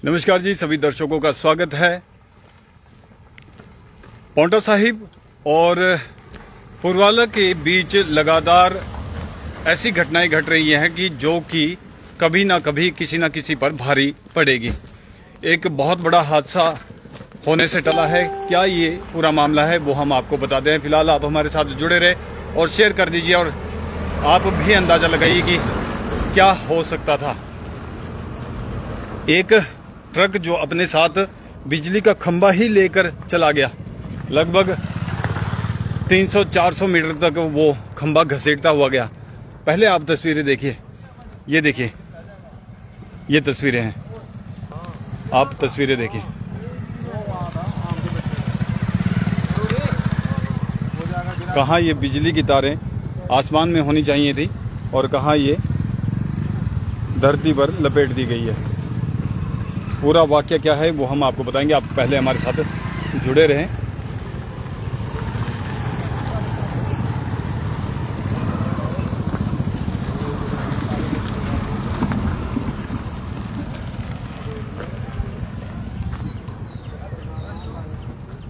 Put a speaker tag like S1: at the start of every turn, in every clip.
S1: नमस्कार जी, सभी दर्शकों का स्वागत है। पांवटा साहिब और पुरवाला के बीच लगातार ऐसी घटनाएं घट रही हैं कि जो कि कभी ना कभी किसी ना किसी पर भारी पड़ेगी। एक बहुत बड़ा हादसा होने से टला है। क्या ये पूरा मामला है वो हम आपको बताते हैं। फिलहाल आप हमारे साथ जुड़े रहे और शेयर कर दीजिए और आप भी अंदाजा लगाइए कि क्या हो सकता था। एक ट्रक जो अपने साथ बिजली का खंभा ही लेकर चला गया, लगभग 300-400 मीटर तक वो खंभा घसीटता हुआ गया। पहले आप तस्वीरें देखिए, ये देखिए, ये तस्वीरें हैं, आप तस्वीरें देखिए। कहाँ ये बिजली की तारें आसमान में होनी चाहिए थी और कहाँ ये धरती पर लपेट दी गई है। पूरा वाकया क्या है वो हम आपको बताएंगे। आप पहले हमारे साथ जुड़े रहें।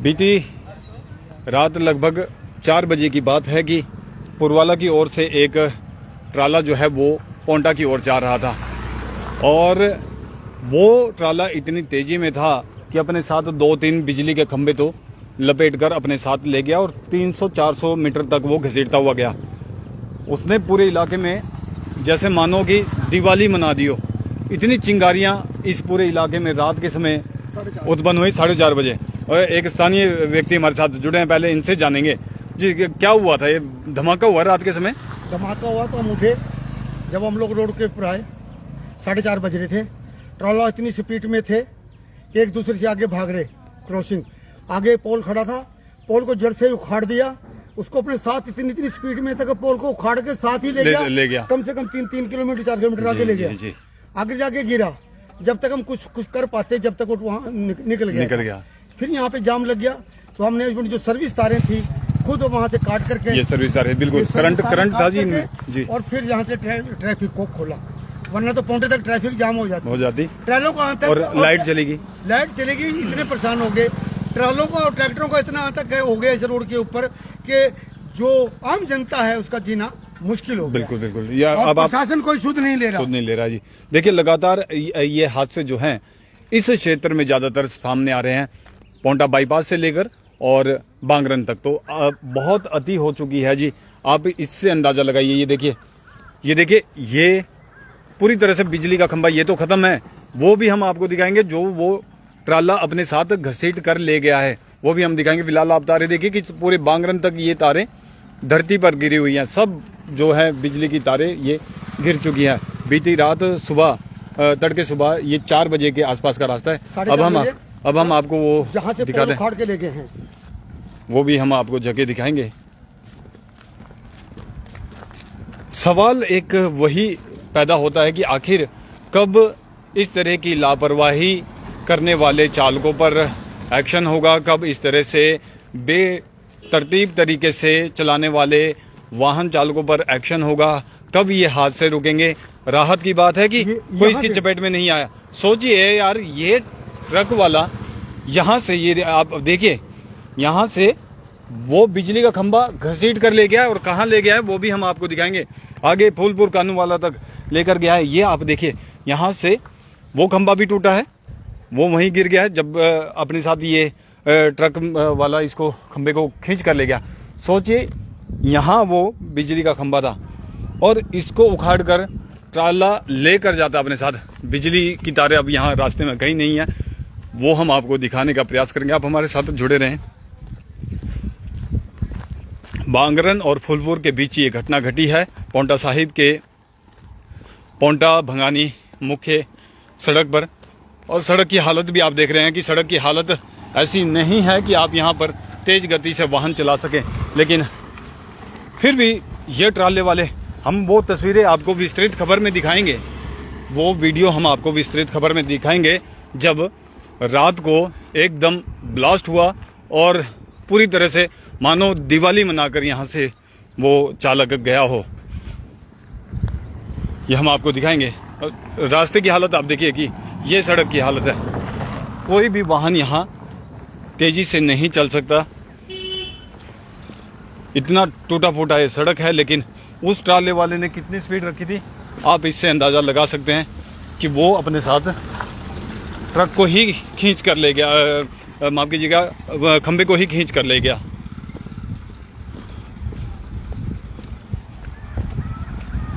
S1: बीती रात लगभग 4 बजे की बात है कि पुरवाला की ओर से एक ट्राला जो है वो पांवटा की ओर जा रहा था और वो ट्राला इतनी तेजी में था कि अपने साथ 2-3 बिजली के खंभे तो लपेटकर अपने साथ ले गया और 300-400 मीटर तक वो घसीटता हुआ गया। उसने पूरे इलाके में जैसे मानो कि दिवाली मना दी हो। इतनी चिंगारियां इस पूरे इलाके में रात के समय उत्पन्न हुई 4:30 बजे। और एक स्थानीय व्यक्ति हमारे साथ जुड़े हैं, पहले इनसे जानेंगे जी क्या हुआ था। ये धमाका हुआ रात के समय?
S2: धमाका हुआ तो हम उठे जब हम लोग रोड के ऊपर आए, 4:30 बज रहे थे। ट्रॉला इतनी स्पीड में थे कि एक दूसरे से आगे भाग रहे। क्रॉसिंग आगे पोल खड़ा था, पोल को जड़ से उखाड़ दिया। उसको अपने साथ इतनी स्पीड में था कि पोल को उखाड़ के साथ ही ले गया। कम से कम 3 किलोमीटर 4 किलोमीटर आगे ले गया। आगे जाके गिरा। जब तक हम कुछ कर पाते जब तक वो वहाँ निकल गया। फिर यहाँ पे जाम लग गया तो हमने जो सर्विस तारें थी खुद वहाँ से काट करके,
S1: ये सर्विस तारें बिल्कुल करंट था जी।
S2: और फिर यहाँ से ट्रैफिक को खोला, वरना तो पांवटे तक ट्रैफिक जाम हो जाती। ट्रेलों को यहाँ तक
S1: और लाइट चलेगी।
S2: इतने परेशान हो गए ट्रेलों को और ट्रैक्टरों को, इतना तक हो गया इस रोड के ऊपर कि जो आम जनता है उसका जीना मुश्किल हो गया।
S1: बिल्कुल। या अब
S2: प्रशासन कोई सुध नहीं ले रहा
S1: जी। देखिए लगातार ये हादसे जो हैं इस क्षेत्र में ज्यादातर सामने आ रहे हैं, पांवटा बाईपास से लेकर और बांगरन तक। तो बहुत अति हो चुकी है जी। आप इससे अंदाजा लगाइए। ये देखिए, ये पूरी तरह से बिजली का खंभा ये तो खत्म है, वो भी हम आपको दिखाएंगे। जो वो ट्राला अपने साथ घसीट कर ले गया है वो भी हम दिखाएंगे। फिलहाल आप तारे देखिए कि पूरे बांगरन तक ये तारें धरती पर गिरी हुई हैं। सब जो है बिजली की तारें ये गिर चुकी है। बीती रात सुबह तड़के सुबह ये 4 बजे के आसपास का रास्ता है। अब हम आपको वो
S2: जहाँ से
S1: दिखा दें,
S2: उखाड़ के ले गए हैं
S1: वो भी हम आपको जगह दिखाएंगे। सवाल एक वही पैदा होता है कि आखिर कब इस तरह की लापरवाही करने वाले चालकों पर एक्शन होगा, कब इस तरह से बेतरतीब तरीके से चलाने वाले वाहन चालकों पर एक्शन होगा, कब ये हादसे रुकेंगे। राहत की बात है कि कोई इसकी चपेट में नहीं आया। सोचिए यार, ये ट्रक वाला यहां से, ये आप देखिए, यहां से वो बिजली का खंभा घसीट कर ले गया है और कहां ले गया है वो भी हम आपको दिखाएंगे। आगे फूलपुर कानूवाला तक लेकर गया है। ये आप देखिए, यहां से वो खंभा भी टूटा है, वो वहीं गिर गया है जब अपने साथ ये ट्रक वाला इसको खंभे को खींच कर ले गया। सोचिए, यहां वो बिजली का खंभा था और इसको उखाड़ कर ट्राला लेकर जाता अपने साथ। बिजली की तारें अब यहाँ रास्ते में कहीं नहीं है, वो हम आपको दिखाने का प्रयास करेंगे। आप हमारे साथ जुड़े रहें। बांगरन और फूलपुर के बीच ये घटना घटी है, पांवटा साहिब के पांवटा भंगानी मुख्य सड़क पर। और सड़क की हालत भी आप देख रहे हैं कि सड़क की हालत ऐसी नहीं है कि आप यहाँ पर तेज गति से वाहन चला सकें। लेकिन फिर भी ये ट्राले वाले, हम वो तस्वीरें आपको विस्तृत खबर में दिखाएंगे, वो वीडियो हम आपको विस्तृत खबर में दिखाएंगे जब रात को एकदम ब्लास्ट हुआ और पूरी तरह से मानो दिवाली मनाकर यहां से वो चालक गया हो। ये हम आपको दिखाएंगे। रास्ते की हालत आप देखिए कि ये सड़क की हालत है। कोई भी वाहन यहाँ तेजी से नहीं चल सकता, इतना टूटा फूटा ये सड़क है। लेकिन उस ट्राले वाले ने कितनी स्पीड रखी थी, आप इससे अंदाजा लगा सकते हैं कि वो अपने साथ ट्रक को ही खींच कर ले गया, माफ कीजिएगा, खंबे को ही खींच कर ले गया।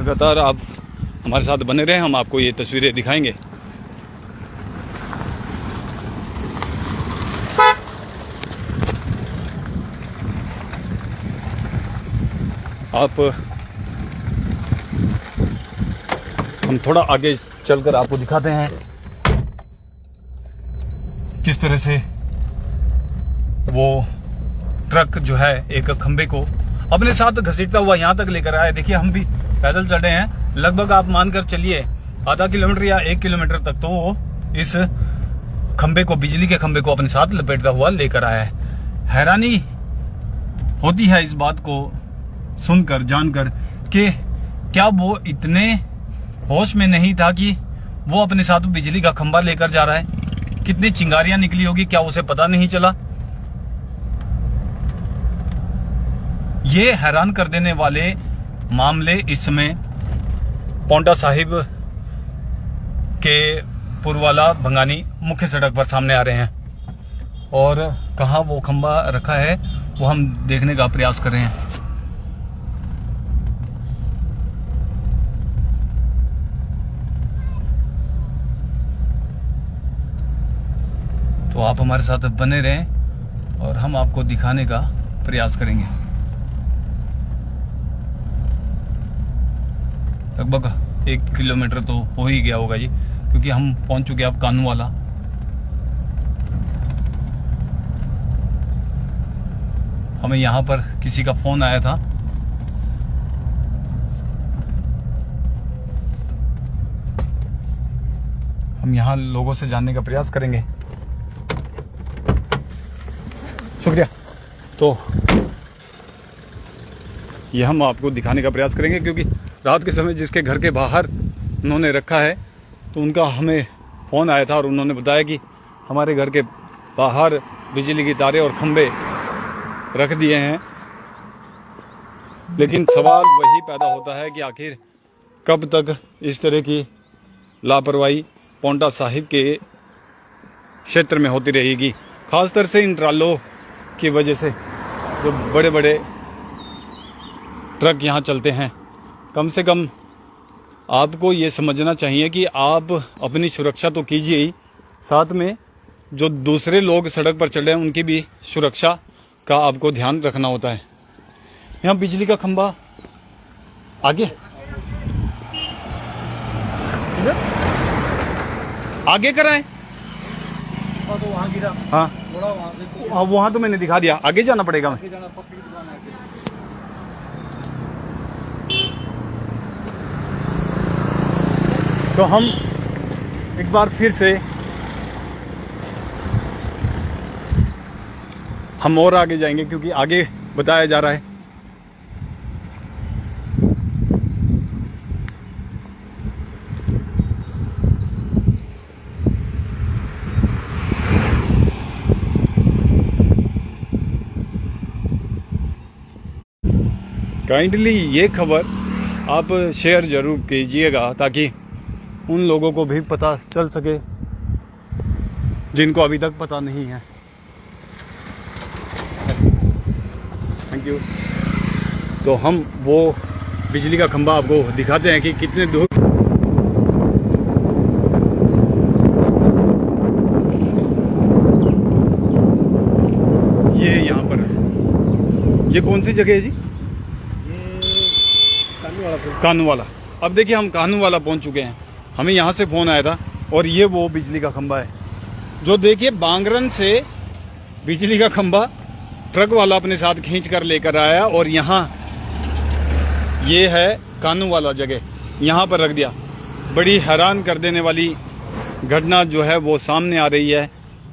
S1: लगातार आप हमारे साथ बने रहें, हम आपको ये तस्वीरें दिखाएंगे। आप हम थोड़ा आगे चलकर आपको दिखाते हैं किस तरह से वो ट्रक जो है एक खंबे को अपने साथ घसीटता हुआ यहां तक लेकर आया। देखिए हम भी पैदल चल रहे हैं, लगभग आप मानकर चलिए आधा किलोमीटर या 1 किलोमीटर तक तो वो इस खंबे को, बिजली के खंबे को अपने साथ लपेटता हुआ लेकर आया है। हैरानी होती है इस बात को सुनकर, जानकर कि क्या वो इतने होश में नहीं था कि वो अपने साथ बिजली का खंबा लेकर जा रहा है। कितनी चिंगारियां निकली होगी, क्या उसे पता नहीं चला। ये हैरान कर देने वाले मामले इस समय पौंटा साहिब के पुरवाला भंगानी मुख्य सड़क पर सामने आ रहे हैं और कहाँ वो खंबा रखा है वो हम देखने का प्रयास कर रहे हैं। तो आप हमारे साथ बने रहें और हम आपको दिखाने का प्रयास करेंगे। लगभग 1 किलोमीटर तो हो ही गया होगा जी, क्योंकि हम पहुंच चुके हैं अब कानूवाला। हमें यहाँ पर किसी का फोन आया था, हम यहाँ लोगों से जानने का प्रयास करेंगे। शुक्रिया। तो ये हम आपको दिखाने का प्रयास करेंगे, क्योंकि रात के समय जिसके घर के बाहर उन्होंने रखा है तो उनका हमें फ़ोन आया था और उन्होंने बताया कि हमारे घर के बाहर बिजली की तारें और खंबे रख दिए हैं। लेकिन सवाल वही पैदा होता है कि आखिर कब तक इस तरह की लापरवाही पौंटा साहिब के क्षेत्र में होती रहेगी, खासतौर से इन ट्रालों की वजह से जो बड़े बड़े ट्रक यहाँ चलते हैं। कम से कम आपको ये समझना चाहिए कि आप अपनी सुरक्षा तो कीजिए ही, साथ में जो दूसरे लोग सड़क पर चल रहे हैं उनकी भी सुरक्षा का आपको ध्यान रखना होता है। यहाँ बिजली का खंबा आगे आगे कराएं।
S2: तो वहाँ गिरा।
S1: हाँ वहाँ तो मैंने दिखा दिया, आगे जाना पड़ेगा। मैं तो हम एक बार फिर से हम और आगे जाएंगे, क्योंकि आगे बताया जा रहा है। काइंडली ये खबर आप शेयर जरूर कीजिएगा ताकि उन लोगों को भी पता चल सके जिनको अभी तक पता नहीं है। Thank you. तो हम वो बिजली का खंबा आपको दिखाते हैं कि कितने दूर ये यहाँ पर है। ये कौन सी जगह है जी? कानूवाला। अब देखिए हम कानूवाला पहुंच चुके हैं। हमें यहाँ से फोन आया था और ये वो बिजली का खंबा है जो देखिए बांगरन से बिजली का खंबा ट्रक वाला अपने साथ खींच कर लेकर आया और यहाँ ये है कानूवाला जगह, यहाँ पर रख दिया। बड़ी हैरान कर देने वाली घटना जो है वो सामने आ रही है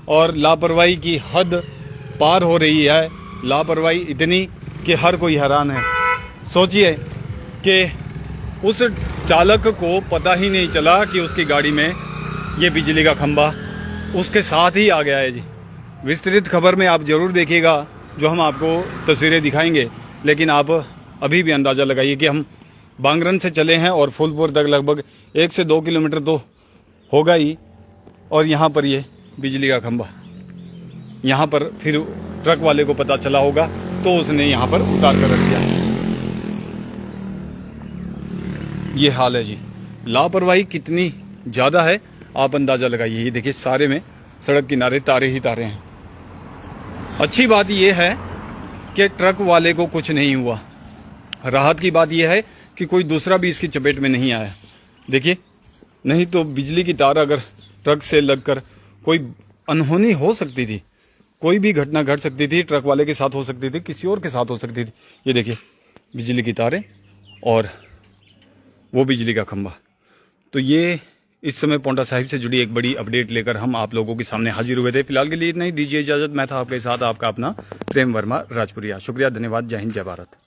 S1: और लापरवाही की हद पार हो रही है। लापरवाही इतनी कि हर कोई हैरान है। सोचिए कि उस चालक को पता ही नहीं चला कि उसकी गाड़ी में ये बिजली का खंबा उसके साथ ही आ गया है जी। विस्तृत खबर में आप जरूर देखिएगा, जो हम आपको तस्वीरें दिखाएंगे, लेकिन आप अभी भी अंदाज़ा लगाइए कि हम बांगरन से चले हैं और फूलपुर तक लगभग 1 से 2 किलोमीटर तो होगा ही, और यहाँ पर ये बिजली का खंबा, यहाँ पर फिर ट्रक वाले को पता चला होगा तो उसने यहाँ पर उतार कर रख दिया। ये हाल है जी, लापरवाही कितनी ज़्यादा है आप अंदाज़ा लगाइए। ये देखिए सारे में सड़क किनारे तारे ही तारे हैं। अच्छी बात यह है कि ट्रक वाले को कुछ नहीं हुआ। राहत की बात यह है कि कोई दूसरा भी इसकी चपेट में नहीं आया। देखिए, नहीं तो बिजली की तार अगर ट्रक से लगकर कोई अनहोनी हो सकती थी, कोई भी घटना घट सकती थी, ट्रक वाले के साथ हो सकती थी, किसी और के साथ हो सकती थी। ये देखिए बिजली की तारें और वो बिजली का खंबा। तो ये इस समय पोंटा साहिब से जुड़ी एक बड़ी अपडेट लेकर हम आप लोगों के सामने हाजिर हुए थे। फिलहाल के लिए इतना ही, दीजिए इजाजत। मैं था आपके साथ आपका अपना प्रेम वर्मा राजपुरिया। शुक्रिया, धन्यवाद, जय हिंद, जय भारत।